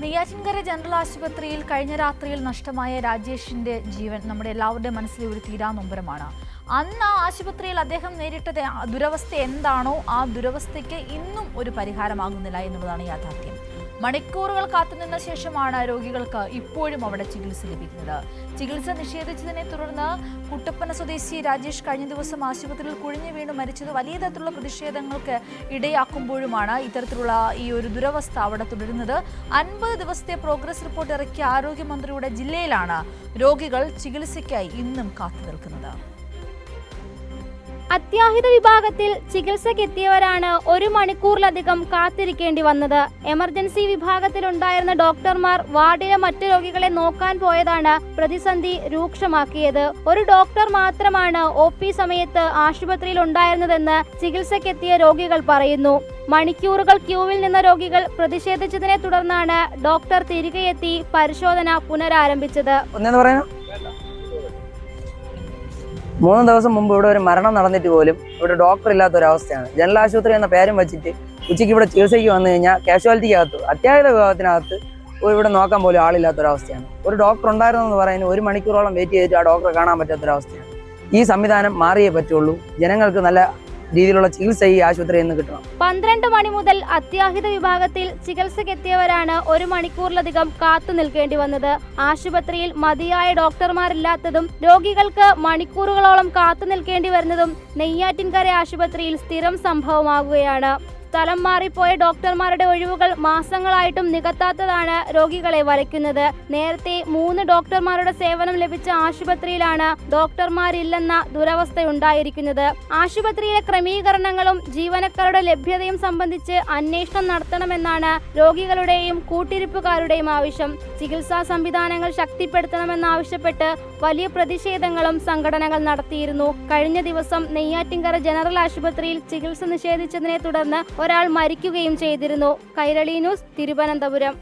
Neyyattinkara general ആശുപത്രിയിൽ കഴിഞ്ഞ രാത്രിയിൽ നഷ്ടമായ രാജേഷിന്റെ ജീവൻ നമ്മുടെ എല്ലാവരുടെയും മനസ്സിലെ ഒരു തീരാനൊമ്പരമാണ്. അന്ന് ആ ആശുപത്രിയിൽ അദ്ദേഹം നേരിട്ട ദുരവസ്ഥ എന്താണോ ആ ദുരവസ്ഥയ്ക്ക് ഇന്നും ഒരു പരിഹാരമാകുന്നില്ല എന്നുള്ളതാണ് യാഥാർത്ഥ്യം. മണിക്കൂറുകൾ കാത്തുനിന്ന ശേഷമാണ് രോഗികൾക്ക് ഇപ്പോഴും അവിടെ ചികിത്സ ലഭിക്കുന്നത്. ചികിത്സ നിഷേധിച്ചതിനെ തുടർന്ന് കുട്ടപ്പന സ്വദേശി രാജേഷ് കഴിഞ്ഞ ദിവസം ആശുപത്രിയിൽ കുഴിഞ്ഞു വീണ് മരിച്ചത് വലിയ തരത്തിലുള്ള പ്രതിഷേധങ്ങൾക്ക് ഇടയാക്കുമ്പോഴുമാണ് ഇത്തരത്തിലുള്ള ഈ ഒരു ദുരവസ്ഥ അവിടെ തുടരുന്നത്. 50 ദിവസത്തെ പ്രോഗ്രസ് റിപ്പോർട്ട് ഇറക്കിയ ആരോഗ്യമന്ത്രിയുടെ ജില്ലയിലാണ് രോഗികൾ ചികിത്സയ്ക്കായി ഇന്നും കാത്തു നിൽക്കുന്നത്. അത്യാഹിത വിഭാഗത്തിൽ ചികിത്സക്കെത്തിയവരാണ് 1 മണിക്കൂറിലധികം കാത്തിരിക്കേണ്ടി വന്നത്. എമർജൻസി വിഭാഗത്തിലുണ്ടായിരുന്ന ഡോക്ടർമാർ വാർഡിലെ മറ്റു രോഗികളെ നോക്കാൻ പോയതാണ് പ്രതിസന്ധി രൂക്ഷമാക്കിയത്. ഒരു ഡോക്ടർ മാത്രമാണ് OP സമയത്ത് ആശുപത്രിയിൽ ഉണ്ടായിരുന്നതെന്ന് ചികിത്സക്കെത്തിയ രോഗികൾ പറയുന്നു. മണിക്കൂറുകൾ ക്യൂവിൽ നിന്ന രോഗികൾ പ്രതിഷേധിച്ചതിനെ തുടർന്നാണ് ഡോക്ടർ തിരികെ എത്തി പരിശോധന പുനരാരംഭിച്ചത്. 3 ദിവസം മുമ്പ് ഇവിടെ ഒരു മരണം നടന്നിട്ട് പോലും ഇവിടെ ഡോക്ടർ ഇല്ലാത്തൊരവസ്ഥയാണ്. ജനറൽ ആശുപത്രി എന്ന പേരും വെച്ചിട്ട് ഉച്ചയ്ക്ക് ഇവിടെ ചികിത്സയ്ക്ക് വന്നു കഴിഞ്ഞാൽ കാഷ്വാലിറ്റിക്കകത്ത് അത്യാഹിത വിഭാഗത്തിനകത്ത് ഇവിടെ നോക്കാൻ പോലും ആളില്ലാത്തൊരവസ്ഥയാണ്. ഒരു ഡോക്ടർ ഉണ്ടായിരുന്നെന്ന് പറയുന്നത് 1 മണിക്കൂറോളം വെയിറ്റ് ചെയ്തിട്ട് ആ ഡോക്ടറെ കാണാൻ പറ്റാത്തൊരവസ്ഥയാണ്. ഈ സംവിധാനം മാറിയേ പറ്റുള്ളൂ. ജനങ്ങൾക്ക് നല്ല രീതിയിലുള്ള ചികിത്സ ഈ ആശുപത്രിയിൽ നിന്ന് കിട്ടണം. 12 മണി മുതൽ അത്യാഹിത വിഭാഗത്തിൽ ചികിത്സക്കെത്തിയവരാണ് 1 മണിക്കൂറിലധികം കാത്തു നിൽക്കേണ്ടി വന്നത്. ആശുപത്രിയിൽ മതിയായ ഡോക്ടർമാരില്ലാത്തതും രോഗികൾക്ക് മണിക്കൂറുകളോളം കാത്തു നിൽക്കേണ്ടി വരുന്നതും നെയ്യാറ്റിൻകര ആശുപത്രിയിൽ സ്ഥിരം സംഭവമാകുകയാണ്. സ്ഥലം മാറിപ്പോയ ഡോക്ടർമാരുടെ ഒഴിവുകൾ മാസങ്ങളായിട്ടും നികത്താത്തതാണ് രോഗികളെ വലയ്ക്കുന്നത്. നേരത്തെ 3 ഡോക്ടർമാരുടെ സേവനം ലഭിച്ച ആശുപത്രിയിലാണ് ഡോക്ടർമാരില്ലെന്ന ദുരവസ്ഥയുണ്ടായിരിക്കുന്നത്. ആശുപത്രിയിലെ ക്രമീകരണങ്ങളും ജീവനക്കാരുടെ ലഭ്യതയും സംബന്ധിച്ച് അന്വേഷണം നടത്തണമെന്നാണ് രോഗികളുടെയും കൂട്ടിരിപ്പുകാരുടെയും ആവശ്യം. ചികിത്സാ സംവിധാനങ്ങൾ ശക്തിപ്പെടുത്തണമെന്നാവശ്യപ്പെട്ട് വലിയ പ്രതിഷേധങ്ങളും സംഘടനകൾ നടത്തിയിരുന്നു. കഴിഞ്ഞ ദിവസം നെയ്യാറ്റിൻകര ജനറൽ ആശുപത്രിയിൽ ചികിത്സ നിഷേധിച്ചതിനെ തുടർന്ന് ഒരാൾ മരിക്കുകയും ചെയ്തിരുന്നു. കൈരളി ന്യൂസ്, തിരുവനന്തപുരം.